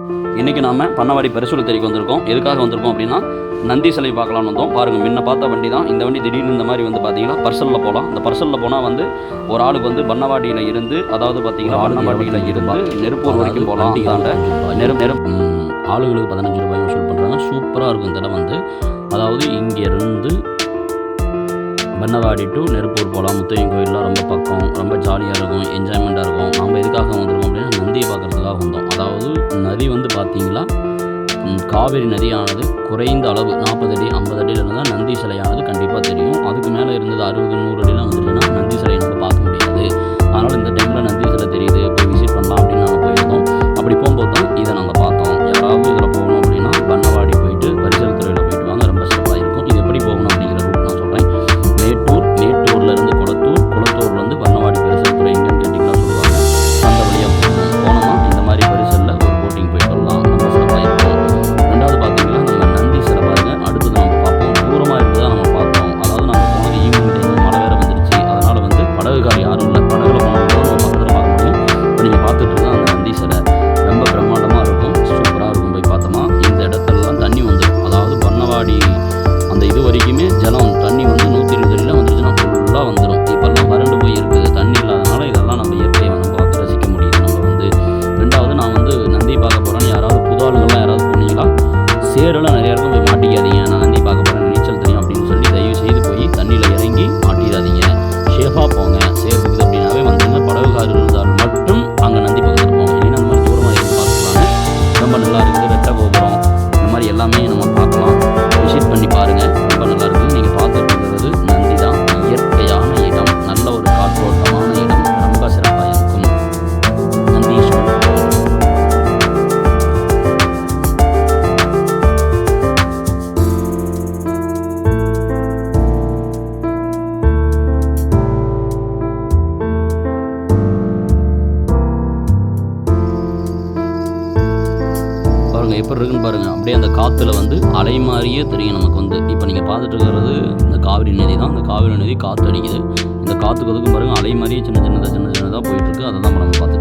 இன்றைக்கி நாம் பண்ணவாடி பரிசுலத்தறிக்கு வந்திருக்கோம். எதுக்காக வந்திருக்கோம் அப்படின்னா நந்தி சிலை பார்க்கலான்னு வந்தோம். பாருங்கள், முன்ன பார்த்த வண்டி தான் இந்த வண்டி. திடீர்னு இந்த மாதிரி வந்து பார்த்தீங்கன்னா பர்சலில் போகலாம். இந்த பர்சலில் போனால் வந்து ஒரு ஆளுக்கு வந்து பண்ணவாடியில் இருந்து, அதாவது பார்த்தீங்கன்னா பண்ணவாடியில் இருந்து நெருப்பூர் வரைக்கும் போகலாம். அந்தாண்ட ஆளுகளுக்கு 15 ரூபாய் வசூல் பண்ணுறாங்க. சூப்பராக இருக்கும் இந்த இடம் வந்து. அதாவது இங்கேருந்து பண்ணவாடி டு நெருப்பூர் போகலாம். முத்தையன் கோயிலெலாம் ரொம்ப பக்கம், ரொம்ப ஜாலியாக இருக்கும், என்ஜாய்மெண்ட்டாக இருக்கும். நம்ம எதுக்காக வந்திருக்கோம் அப்படின்னா நந்தியை பார்க்குறதுக்காக வந்தோம். அதாவது நதி வந்து பார்த்தீங்களா, காவிரி நதியானது குறைந்த அளவு 40 அடி 50 அடியில் இருந்தால் நந்தி சிலையானது கண்டிப்பாக தெரியும். அதுக்கு மேலே இருந்தது 60 100 அடிலாம் வந்துட்டுன்னா நந்தி சிலையை நம்ம பார்க்க முடியாது. அதனால் இந்த டைமில் நந்தி சிலை தெரியுது, போய் விசிட் பண்ணலாம் அப்படின்னு நாங்கள் போயிருந்தோம். அப்படி போகும்போது தான் இதை நாங்கள் பார்த்தோம். யாராவது இதில் போகணும் அப்படின்னா பண்ணவாடி போயிட்டு பரிசல்துறையில் போயிட்டு வாங்க, ரொம்ப சிறப்பாக இருக்கும். இது எப்படி போகணும் அப்படிங்கிற ரூட் நான் சொல்கிறேன். மேட்டூர்லேருந்து குளத்தூர்லேருந்து பண்ணவாடி பரிசல்துறை எங்கேன்னு கேட்டிங்கன்னா சொல்லுவாங்க. அந்த வழியாக போனோமா இந்த மாதிரி பரிசலில் ஒரு போட்டிங் போயிட்டு வரலாம், ரொம்ப சிறப்பாக இருக்கும். ரெண்டாவது பார்த்தீங்கன்னா நம்ம நந்தி சிலை பாருங்க. அடுத்தது நம்ம பார்ப்போம். தூரமாக இருந்து தான் நம்ம பார்த்தோம். அதாவது நம்ம போனது ஈவினிங் டைம், மழை வேறு வந்துருச்சு. அதனால் வந்து படகுக்கார் யாரும் இல்லை. படகுல போனோம் நம்ம பக்கத்தில் பார்க்க முடியும். இப்போ நீங்கள் பார்த்துட்டு இருந்தால் அந்த நந்தி சிலை ரொம்ப பிரம்மாண்டமாக இருக்கும், சூப்பராக இருக்கும். போய் பார்த்தோமா இந்த இடத்துலலாம் தண்ணி வந்துடும். அதாவது பண்ணவாடி அந்த இது வரைக்குமே ஜலம் தண்ணி வந்து 120 அடியில் வந்துருச்சுன்னா ஃபுல்லாக வந்துடும். இப்போல்லாம் வறண்டு போய் இருக்குது, தண்ணி இல்லாதனால இதெல்லாம் நம்ம இயற்கையை நம்ம பார்த்து ரசிக்க முடியுது. நம்ம வந்து ரெண்டாவது நான் வந்து நந்தி பார்க்க போகிறேன்னு யாராவது புது ஆளுங்கள்லாம் யாராவது போனீங்களா, சேரெல்லாம் நிறையா இருக்கும், போய் மாட்டிக்காதீங்க. நான் நந்தி பார்க்க போகிறேன், நீச்சல் தெரியும் அப்படின்னு சொல்லி தயவு செய்து போய் தண்ணியில் இறங்கி மாட்டிடாதீங்க. சேஃபாக போங்க. சேஃப் இருக்குது அப்படின்னாவே வந்துங்க. படகுக்காரர் இருந்தால் மட்டும் அங்கே நந்தி பக்கத்தில் போங்க. இல்லைன்னா அந்த மாதிரி தூரமாக இருந்து பார்த்துக்கலாங்க. ரொம்ப நல்லா இருக்குது. வெட்ட கோபுரம் இந்த மாதிரி எல்லாமே நம்ம பார்க்கலாம். விசிட் பண்ணி பாருங்கள், ரொம்ப நல்லா இருக்குது. நீங்கள் பார்த்துட்டு இருக்கிறது நந்தி தான். இயற்கையான இடம், நல்ல ஒரு காற்றோட்டமான இடம், ரொம்ப சிறப்பாக இருக்கும். நந்தீஸ்வரர் பாருங்கள் எப்படி இருக்குன்னு பாருங்கள். அப்படியே அந்த காற்றுல வந்து அலை மாதிரியே தெரியும் நமக்கு வந்து. இப்போ நீங்கள் பார்த்துட்டு இருக்கிறது இந்த காவிரி நதி தான். இந்த காவிரி நதி காற்று அடிக்குது. இந்த காற்றுக்கு பாருங்கள் அலை மாதிரியே சின்ன சின்னதாக போயிட்டுருக்கு. அதை தான் நம்ம பார்த்துட்டு